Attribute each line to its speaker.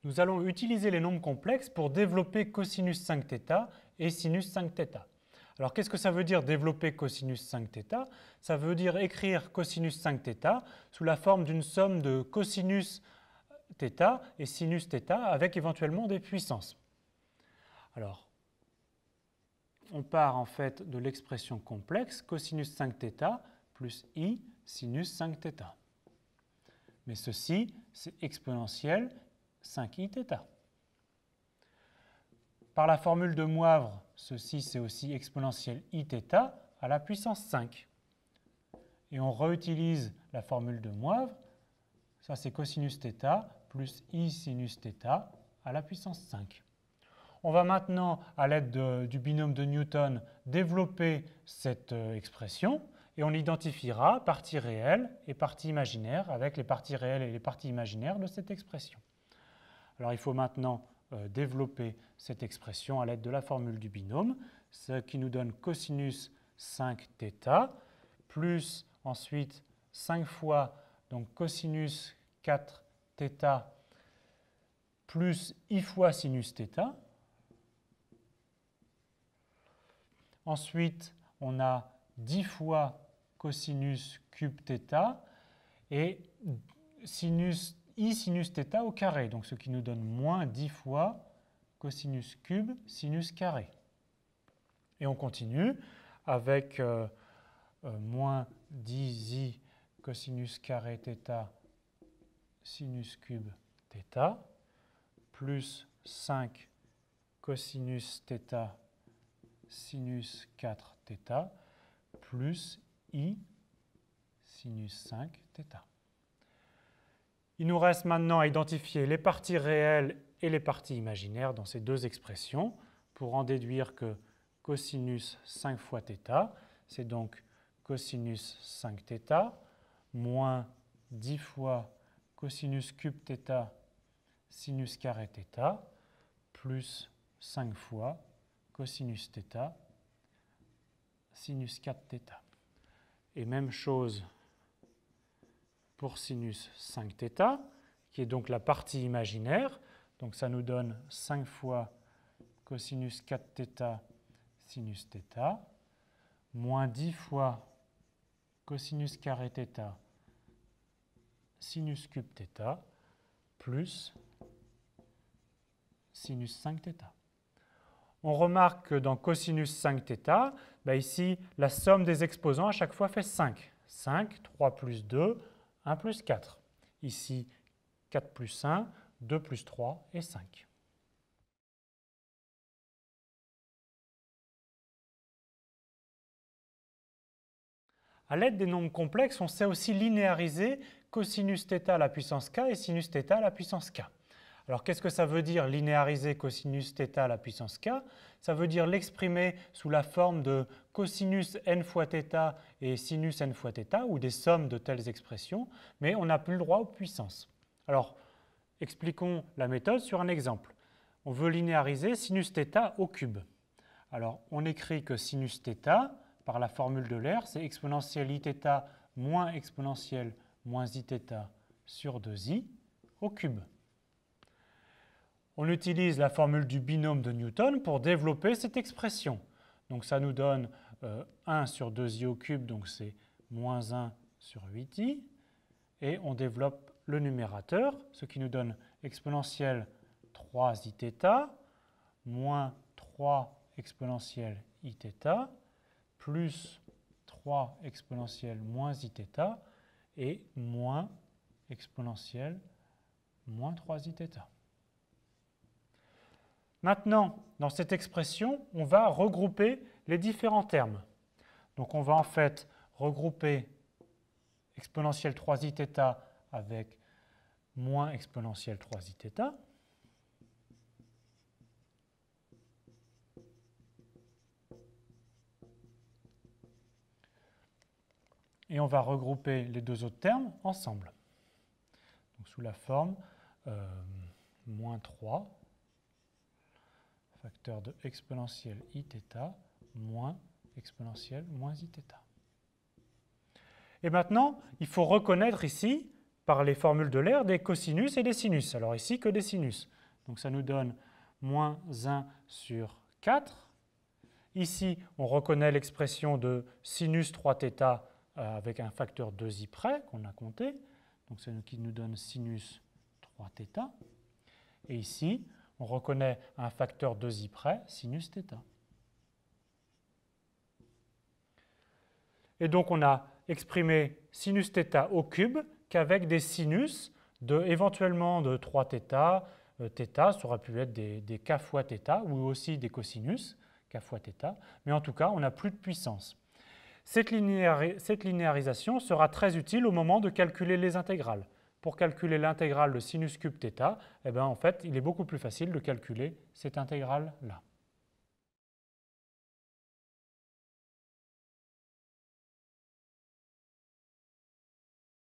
Speaker 1: nous allons utiliser les nombres complexes pour développer cosinus 5θ et sinus 5θ. Alors, qu'est-ce que ça veut dire développer cosinus 5θ? Ça veut dire écrire cosinus 5θ sous la forme d'une somme de cosinus θ et sinus θ avec éventuellement des puissances. Alors, on part en fait de l'expression complexe cosinus 5θ plus i sinus 5θ. Mais ceci, c'est exponentielle 5iθ. Par la formule de Moivre, ceci c'est aussi exponentielle iθ à la puissance 5. Et on réutilise la formule de Moivre, ça c'est cosinus θ plus i sinus θ à la puissance 5. On va maintenant, à l'aide du binôme de Newton, développer cette expression et on identifiera partie réelle et partie imaginaire avec les parties réelles et les parties imaginaires de cette expression. Alors il faut maintenant développer cette expression à l'aide de la formule du binôme, ce qui nous donne cosinus 5θ plus ensuite 5 fois donc cosinus 4θ plus i fois sinus θ. Ensuite, on a 10 fois cosinus cube θ et sinus, i sinus θ au carré, donc ce qui nous donne moins 10 fois cosinus cube sinus carré. Et on continue avec moins 10i cosinus carré θ sinus cube θ plus 5 cosinus θ sinus 4θ plus i sinus 5θ. Il nous reste maintenant à identifier les parties réelles et les parties imaginaires dans ces deux expressions pour en déduire que cosinus 5 fois θ, c'est donc cosinus 5θ moins 10 fois cosinus cube θ sinus carré θ plus 5 fois cosinus θ sinus 4θ. Et même chose pour sinus 5θ, qui est donc la partie imaginaire. Donc ça nous donne 5 fois cosinus 4θ sinus θ, moins 10 fois cosinus carré θ sinus cube θ, plus sinus 5θ. On remarque que dans cosinus 5θ, ici, la somme des exposants à chaque fois fait 5. 5, 3 plus 2, 1 plus 4. Ici, 4 plus 1, 2 plus 3 et 5. À l'aide des nombres complexes, on sait aussi linéariser cosinus θ à la puissance k et sinus θ à la puissance k. Alors, qu'est-ce que ça veut dire linéariser cosinus θ à la puissance k? Ça veut dire l'exprimer sous la forme de cosinus n fois θ et sinus n fois θ, ou des sommes de telles expressions, mais on n'a plus le droit aux puissances. Alors, expliquons la méthode sur un exemple. On veut linéariser sinus θ au cube. Alors, on écrit que sinus θ, par la formule de l'air, c'est exponentielle iθ moins exponentielle moins iθ sur 2i au cube. On utilise la formule du binôme de Newton pour développer cette expression. Donc ça nous donne 1 sur 2i au cube, donc c'est moins 1 sur 8i. Et on développe le numérateur, ce qui nous donne exponentielle 3iθ moins 3 exponentielle iθ plus 3 exponentielle moins iθ et moins exponentielle moins 3iθ. Maintenant, dans cette expression, on va regrouper les différents termes. Donc on va en fait regrouper exponentielle 3iθ avec moins exponentielle 3iθ. Et on va regrouper les deux autres termes ensemble. Donc sous la forme moins 3 facteur de exponentielle iθ moins exponentielle moins iθ. Et maintenant, il faut reconnaître ici par les formules de l'air des cosinus et des sinus. Alors ici, que des sinus. Donc ça nous donne moins 1 sur 4. Ici, on reconnaît l'expression de sinus 3θ avec un facteur 2i près qu'on a compté. Donc c'est ce qui nous donne sinus 3θ. Et ici, on reconnaît un facteur 2i près, sinus θ. Et donc on a exprimé sinus θ au cube qu'avec des sinus éventuellement de 3θ, θ, ça aurait pu être des k fois θ ou aussi des cosinus, k fois θ, mais en tout cas on n'a plus de puissance. Cette linéarisation sera très utile au moment de calculer les intégrales. Pour calculer l'intégrale de sinus cube θ, eh bien, en fait, il est beaucoup plus facile de calculer cette intégrale-là.